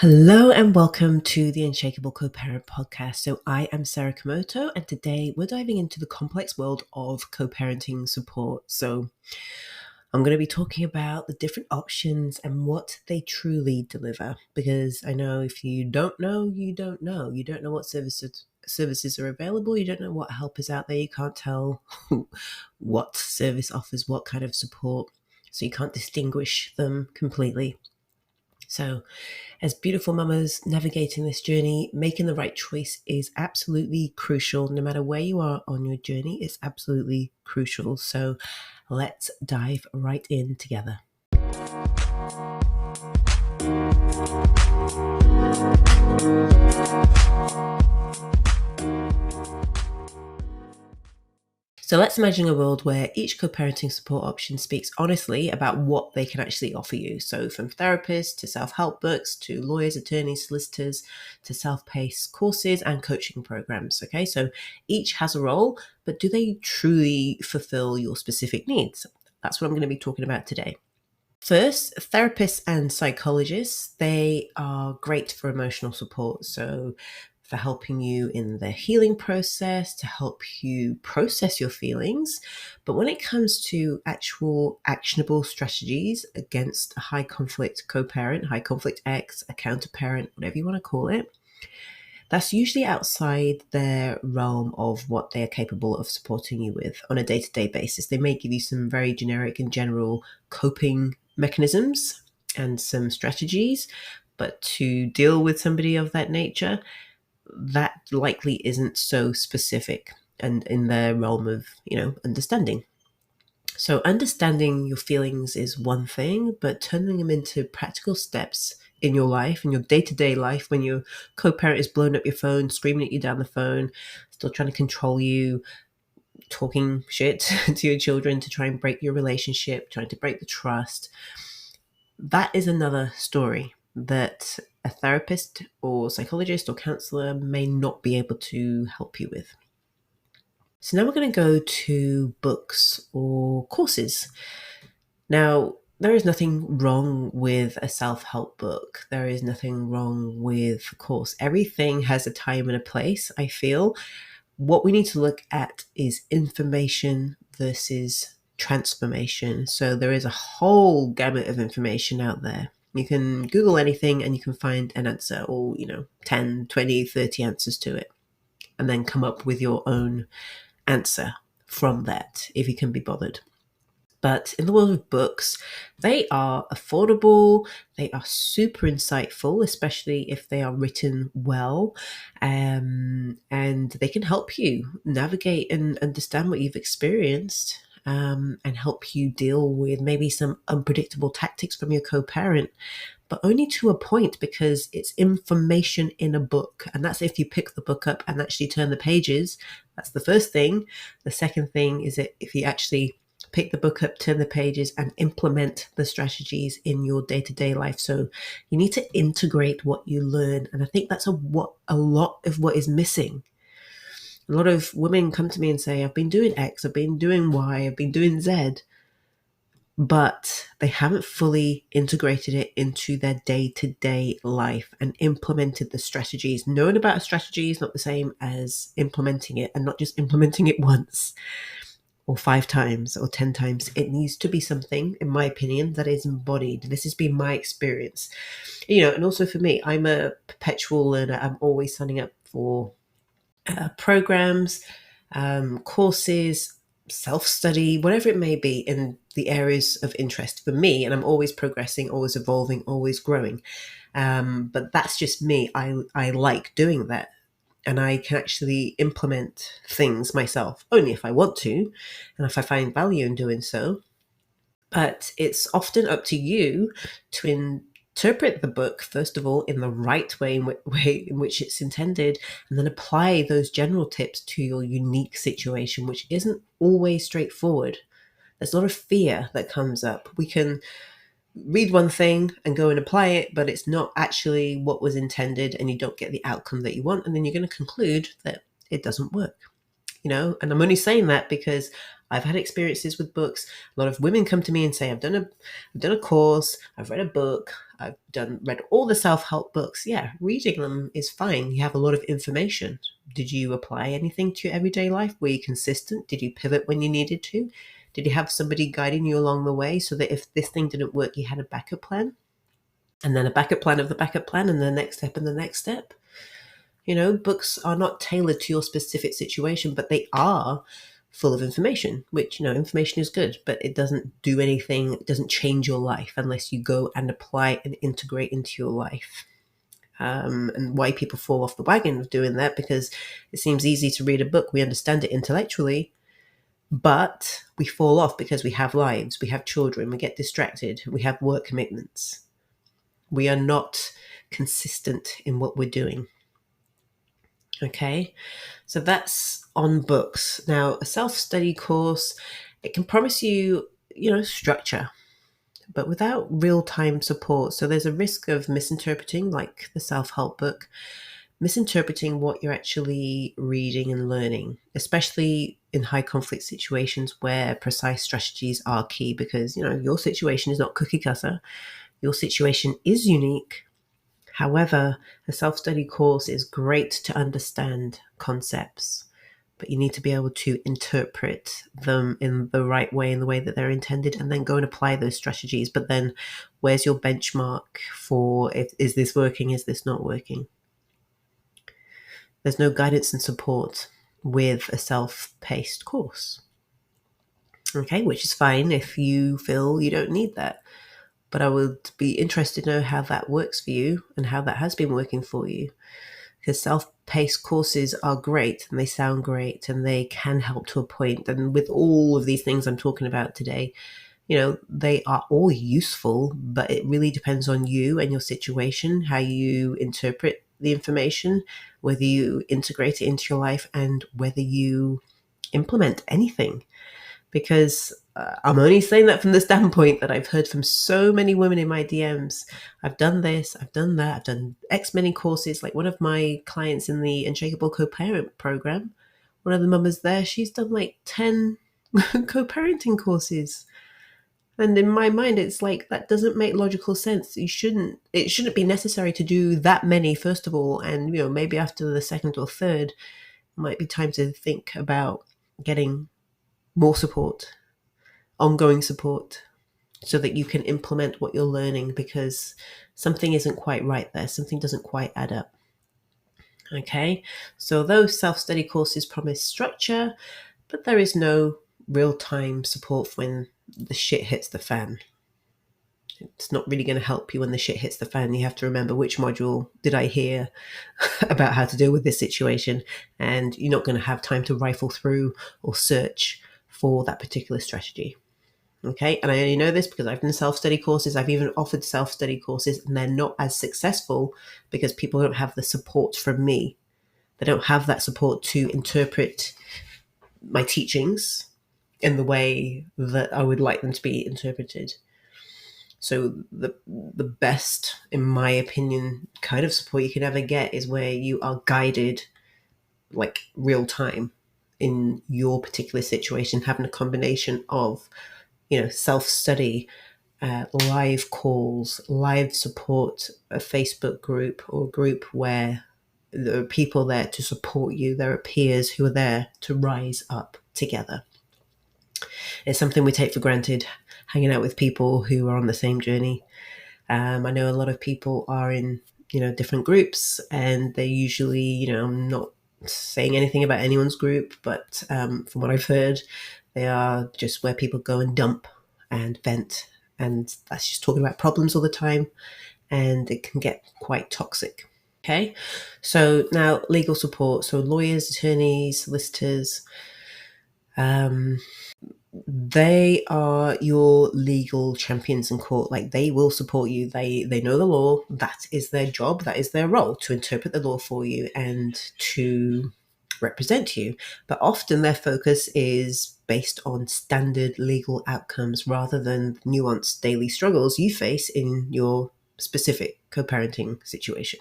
Hello and welcome to the Unshakable Co-Parent podcast. So I am Sarah Komoto, and today we're diving into the complex world of co-parenting support. So I'm going to be talking about the different options and what they truly deliver, because I know if you don't know, you don't know. You don't know what services are available. You don't know what help is out there. You can't tell what service offers what kind of support. So you can't distinguish them completely. So as beautiful mamas navigating this journey, making the right choice is absolutely crucial. No matter where you are on your journey, it's absolutely crucial. So let's dive right in together. So let's imagine a world where each co-parenting support option speaks honestly about what they can actually offer you. So from therapists to self-help books to lawyers, attorneys, solicitors to self-paced courses and coaching programs. Okay, so each has a role, but do they truly fulfill your specific needs? That's what I'm going to be talking about today. First, therapists and psychologists, they are great for emotional support. So for helping you in the healing process, to help you process your feelings. But when it comes to actual actionable strategies against a high conflict co-parent, high conflict ex, a counter-parent, whatever you want to call it, that's usually outside their realm of what they are capable of supporting you with on a day-to-day basis. They may give you some very generic and general coping mechanisms and some strategies, but to deal with somebody of that nature, that likely isn't so specific and in their realm of, understanding. So understanding your feelings is one thing, but turning them into practical steps in your life, in your day-to-day life, when your co-parent is blowing up your phone, screaming at you down the phone, still trying to control you, talking shit to your children to try and break your relationship, trying to break the trust, that is another story that a therapist or psychologist or counselor may not be able to help you with. So now we're going to go to books or courses. Now, there is nothing wrong with a self-help book. There is nothing wrong with a course. Everything has a time and a place, I feel. What we need to look at is information versus transformation. So there is a whole gamut of information out there. You can Google anything and you can find an answer, or 10, 20, 30 answers to it, and then come up with your own answer from that if you can be bothered. But in the world of books, they are affordable, they are super insightful, especially if they are written well, and they can help you navigate and understand what you've experienced, and help you deal with maybe some unpredictable tactics from your co-parent, but only to a point, because it's information in a book. And that's if you pick the book up and actually turn the pages. That's the first thing. The second thing is that if you actually pick the book up, turn the pages, and implement the strategies in your day-to-day life. So you need to integrate what you learn. And I think that's a lot of what is missing. A lot of women come to me and say, I've been doing X, I've been doing Y, I've been doing Z, but they haven't fully integrated it into their day-to-day life and implemented the strategies. Knowing about a strategy is not the same as implementing it, and not just implementing it once or 5 times or 10 times. It needs to be something, in my opinion, that is embodied. This has been my experience. And also for me, I'm a perpetual learner. I'm always signing up for programs, courses, self-study, whatever it may be in the areas of interest for me. And I'm always progressing, always evolving, always growing. But that's just me. I like doing that. And I can actually implement things myself, only if I want to, and if I find value in doing so. But it's often up to you to interpret the book, first of all, in the right way in which it's intended, and then apply those general tips to your unique situation, which isn't always straightforward. There's a lot of fear that comes up. We can read one thing and go and apply it, but it's not actually what was intended, and you don't get the outcome that you want, and then you're going to conclude that it doesn't work. And I'm only saying that because I've had experiences with books. A lot of women come to me and say, I've done a course, I've read a book, I've read all the self-help books. Yeah, reading them is fine. You have a lot of information. Did you apply anything to your everyday life? Were you consistent? Did you pivot when you needed to? Did you have somebody guiding you along the way so that if this thing didn't work, you had a backup plan? And then a backup plan of the backup plan, and the next step and the next step. Books are not tailored to your specific situation, but they are full of information, which, information is good, but it doesn't do anything. It doesn't change your life unless you go and apply and integrate into your life. And why people fall off the wagon of doing that, because it seems easy to read a book. We understand it intellectually, but we fall off because we have lives, we have children, we get distracted, we have work commitments. We are not consistent in what we're doing. Okay, so that's on books. Now, a self-study course, it can promise you, structure, but without real-time support. So there's a risk of misinterpreting, like the self-help book, misinterpreting what you're actually reading and learning, especially in high conflict situations where precise strategies are key, because, your situation is not cookie cutter. Your situation is unique. However, a self-study course is great to understand concepts, but you need to be able to interpret them in the right way, in the way that they're intended, and then go and apply those strategies. But then where's your benchmark for is this working, is this not working? There's no guidance and support with a self-paced course. Okay, which is fine if you feel you don't need that. But I would be interested to know how that works for you and how that has been working for you. Because self-paced courses are great and they sound great and they can help to a point. And with all of these things I'm talking about today, they are all useful, but it really depends on you and your situation, how you interpret the information, whether you integrate it into your life, and whether you implement anything. Because I'm only saying that from the standpoint that I've heard from so many women in my DMs. I've done this, I've done that, I've done X many courses. Like one of my clients in the Unshakable Co-Parent program, one of the mamas there, she's done like 10 co-parenting courses. And in my mind, it's like, that doesn't make logical sense. It shouldn't be necessary to do that many, first of all. And, maybe after the second or third, it might be time to think about getting more support, ongoing support, so that you can implement what you're learning, because something isn't quite right there. Something doesn't quite add up. Okay, so those self-study courses promise structure, but there is no real-time support when the shit hits the fan. It's not really going to help you when the shit hits the fan. You have to remember, which module did I hear about how to deal with this situation? And you're not going to have time to rifle through or search for that particular strategy. Okay, and I only know this because I've done self-study courses. I've even offered self-study courses, and they're not as successful because people don't have the support from me. They don't have that support to interpret my teachings in the way that I would like them to be interpreted. So the best, in my opinion, kind of support you can ever get is where you are guided, like real time, in your particular situation, having a combination of, self-study, live calls, live support, a Facebook group or group where there are people there to support you. There are peers who are there to rise up together. It's something we take for granted, hanging out with people who are on the same journey. I know a lot of people are in, different groups, and they usually, I'm not saying anything about anyone's group, but from what I've heard, they are just where people go and dump and vent, and that's just talking about problems all the time, and it can get quite toxic. Okay, so now legal support, so lawyers, attorneys, solicitors, they are your legal champions in court. Like, they will support you. They know the law. That is their job. That is their role, to interpret the law for you and to represent you. But often their focus is based on standard legal outcomes rather than nuanced daily struggles you face in your specific co-parenting situation.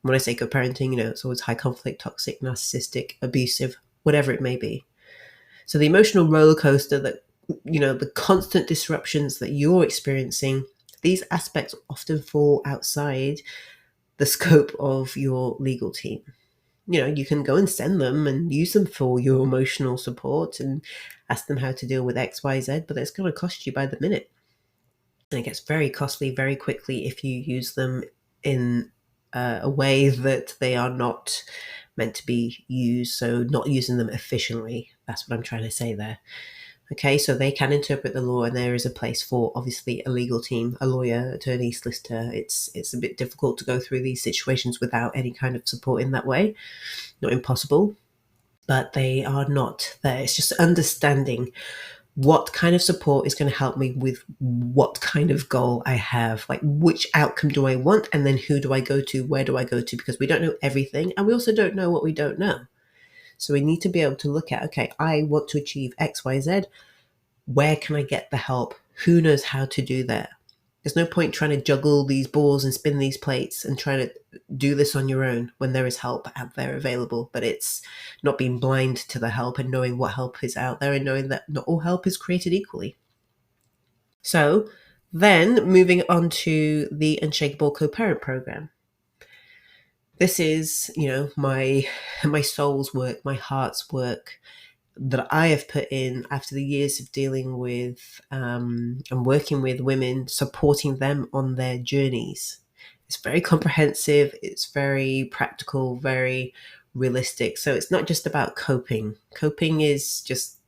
When I say co-parenting, it's always high conflict, toxic, narcissistic, abusive, whatever it may be. So the emotional roller coaster that, the constant disruptions that you're experiencing, these aspects often fall outside the scope of your legal team. You can go and send them and use them for your emotional support and ask them how to deal with X, Y, Z, but it's going to cost you by the minute. And it gets very costly very quickly if you use them in a way that they are not meant to be used, so not using them efficiently. That's what I'm trying to say there. Okay, so they can interpret the law, and there is a place for, obviously, a legal team, a lawyer, attorney, solicitor. It's a bit difficult to go through these situations without any kind of support in that way. Not impossible, but they are not there. It's just understanding what kind of support is going to help me with what kind of goal I have, like which outcome do I want, and then who do I go to, where do I go to, because we don't know everything, and we also don't know what we don't know. So we need to be able to look at, okay, I want to achieve X, Y, Z. Where can I get the help? Who knows how to do that? There's no point trying to juggle these balls and spin these plates and try to do this on your own when there is help out there available. But it's not being blind to the help and knowing what help is out there and knowing that not all help is created equally. So then moving on to the Unshakable Co-Parent Program. This is, my soul's work, my heart's work that I have put in after the years of dealing with and working with women, supporting them on their journeys. It's very comprehensive. It's very practical, very realistic. So it's not just about coping. Coping is just,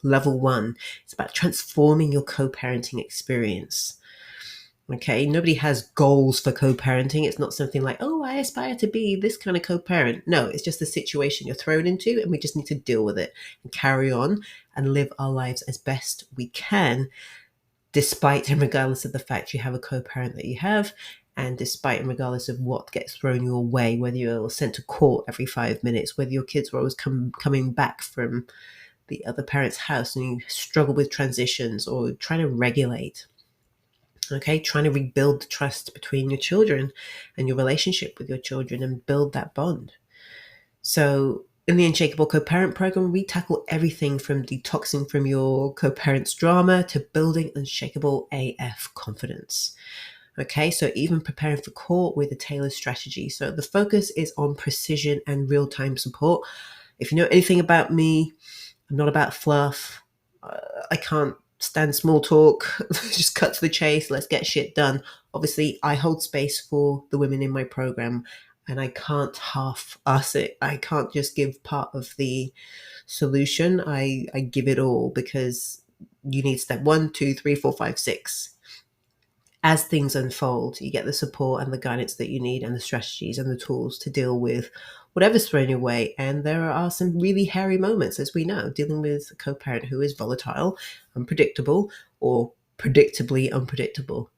level one. It's about transforming your co-parenting experience. Okay, nobody has goals for co-parenting. It's not something like, oh, I aspire to be this kind of co-parent. No, it's just the situation you're thrown into, and we just need to deal with it and carry on and live our lives as best we can, despite and regardless of the fact you have a co-parent that you have, and despite and regardless of what gets thrown your way, whether you're sent to court every 5 minutes, whether your kids are always coming back from the other parent's house and you struggle with transitions or trying to regulate. Okay, trying to rebuild the trust between your children and your relationship with your children and build that bond. So in the Unshakable Co-Parent Program, we tackle everything from detoxing from your co-parent's drama to building unshakable AF confidence. Okay, so even preparing for court with a tailored strategy. So the focus is on precision and real-time support. If you know anything about me, I'm not about fluff. I can't stand small talk. Just cut to the chase. Let's get shit done. Obviously, I hold space for the women in my program, and I can't half-ass it. I can't just give part of the solution. I give it all, because you need step 1, 2, 3, 4, 5, 6. As things unfold, you get the support and the guidance that you need and the strategies and the tools to deal with whatever's thrown your way. And there are some really hairy moments, as we know, dealing with a co-parent who is volatile, unpredictable, or predictably unpredictable.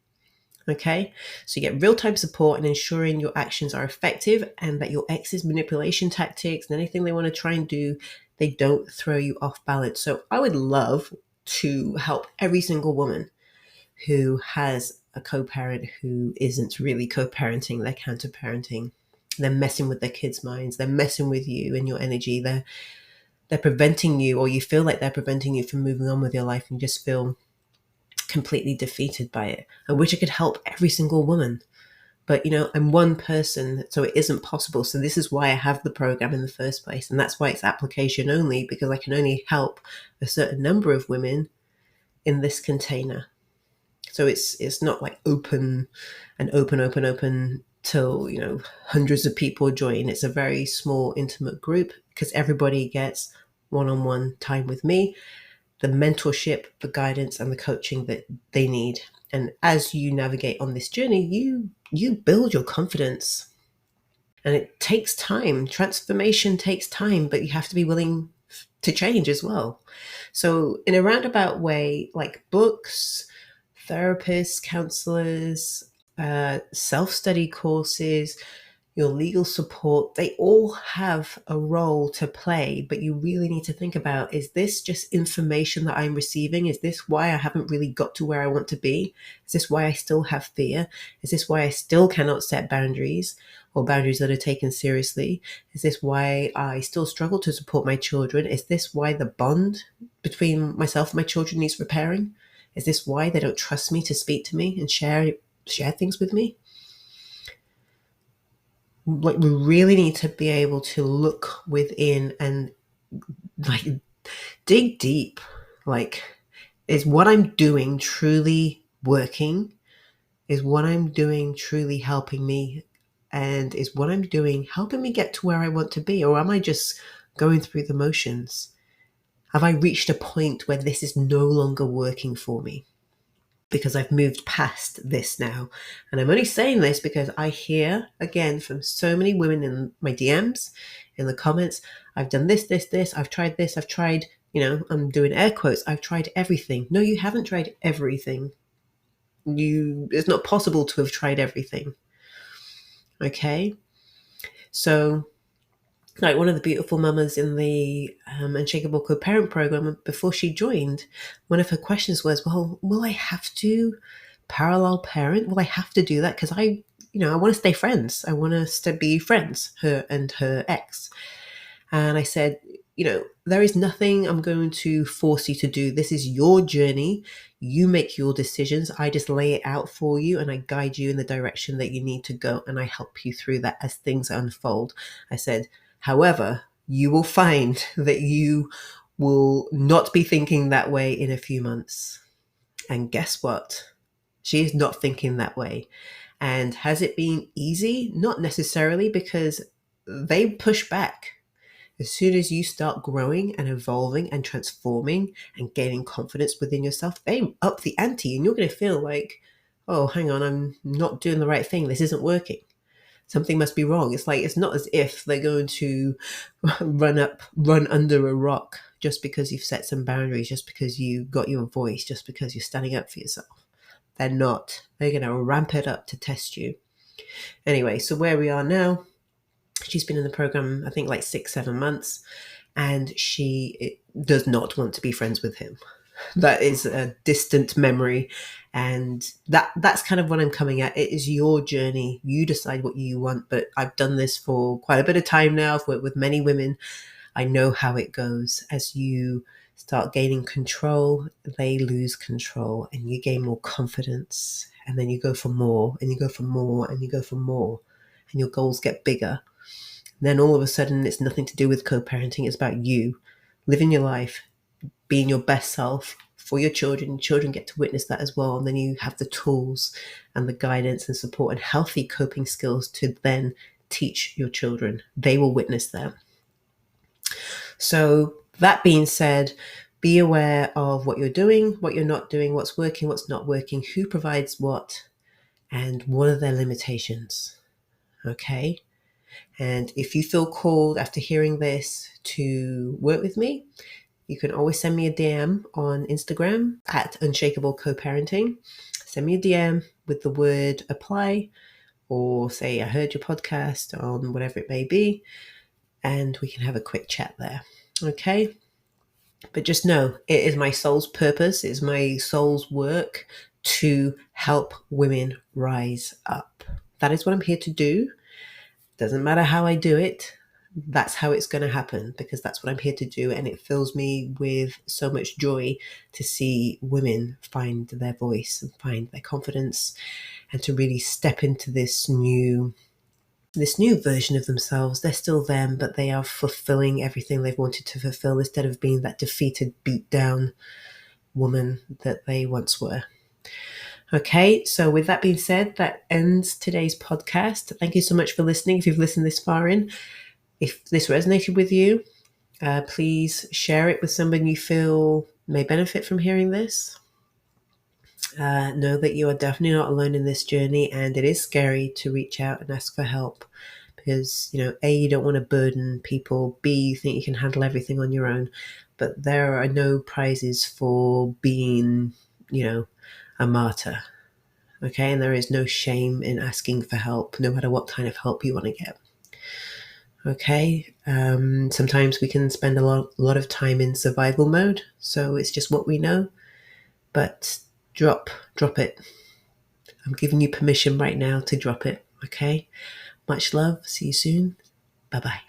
Okay, so you get real-time support and ensuring your actions are effective and that your ex's manipulation tactics and anything they want to try and do, they don't throw you off balance. So I would love to help every single woman who has a co-parent who isn't really co-parenting, they're counter-parenting. They're messing with their kids' minds. They're messing with you and your energy. They're preventing you, or you feel like they're preventing you from moving on with your life, and you just feel completely defeated by it. I wish I could help every single woman, but I'm one person, so it isn't possible. So this is why I have the program in the first place, and that's why it's application only, because I can only help a certain number of women in this container. So it's not like open till hundreds of people join. It's a very small, intimate group, because everybody gets one-on-one time with me, the mentorship, the guidance, and the coaching that they need. And as you navigate on this journey, you build your confidence, and it takes time. Transformation takes time, but you have to be willing to change as well. So in a roundabout way, like books, therapists, counselors, self-study courses, your legal support, they all have a role to play, but you really need to think about, is this just information that I'm receiving? Is this why I haven't really got to where I want to be? Is this why I still have fear? Is this why I still cannot set boundaries, or boundaries that are taken seriously? Is this why I still struggle to support my children? Is this why the bond between myself and my children needs repairing? Is this why they don't trust me to speak to me and share things with me? Like, we really need to be able to look within and like dig deep. Like, is what I'm doing truly working? Is what I'm doing truly helping me? And is what I'm doing helping me get to where I want to be? Or am I just going through the motions? Have I reached a point where this is no longer working for me? Because I've moved past this now. And I'm only saying this because I hear, again, from so many women in my DMs, in the comments, I've done this, I've tried this, I've tried, I'm doing air quotes, I've tried everything. No, you haven't tried everything. It's not possible to have tried everything. Okay? So, like one of the beautiful mamas in the Unshakable Co-Parent program, before she joined, one of her questions was, well, will I have to parallel parent? Will I have to do that? Because I want to stay friends. I want us to be friends, her and her ex. And I said, there is nothing I'm going to force you to do. This is your journey. You make your decisions. I just lay it out for you and I guide you in the direction that you need to go. And I help you through that as things unfold. I said, however, you will find that you will not be thinking that way in a few months. And guess what? She is not thinking that way. And has it been easy? Not necessarily, because they push back. As soon as you start growing and evolving and transforming and gaining confidence within yourself, they up the ante and you're going to feel like, oh, hang on, I'm not doing the right thing. This isn't working. Something must be wrong. It's not as if they're going to run under a rock just because you've set some boundaries, just because you got your voice, just because you're standing up for yourself. They're not. They're going to ramp it up to test you. Anyway, so where we are now, she's been in the program, I think, like 6-7 months, and she does not want to be friends with him. That is a distant memory, and that's kind of what I'm coming at. It is your journey. You decide what you want, but I've done this for quite a bit of time now. I've worked with many women. I know how it goes. As you start gaining control, they lose control, and you gain more confidence, and then you go for more, and you go for more, and you go for more, and your goals get bigger. Then all of a sudden, it's nothing to do with co-parenting. It's about you living your life, being your best self for your children. Children get to witness that as well. And then you have the tools and the guidance and support and healthy coping skills to then teach your children. They will witness that. So that being said, be aware of what you're doing, what you're not doing, what's working, what's not working, who provides what, and what are their limitations. Okay? And if you feel called after hearing this to work with me, you can always send me a DM on Instagram at Unshakable Co-Parenting. Send me a DM with the word apply, or say I heard your podcast on whatever it may be, and we can have a quick chat there. Okay? But just know, it is my soul's purpose, it is my soul's work to help women rise up. That is what I'm here to do. Doesn't matter how I do it, that's how it's going to happen, because that's what I'm here to do. And it fills me with so much joy to see women find their voice and find their confidence, and to really step into this new version of themselves. They're still them, but they are fulfilling everything they've wanted to fulfill, instead of being that defeated, beat down woman that they once were. Okay, so with that being said, that ends today's podcast. Thank you so much for listening. If you've listened this far in, if this resonated with you, please share it with someone you feel may benefit from hearing this. Know that you are definitely not alone in this journey, and it is scary to reach out and ask for help, because, A, you don't want to burden people, B, you think you can handle everything on your own, but there are no prizes for being, a martyr. Okay, and there is no shame in asking for help, no matter what kind of help you want to get. Okay, sometimes we can spend a lot of time in survival mode, so it's just what we know. But drop it. I'm giving you permission right now to drop it. Okay, much love. See you soon. Bye bye.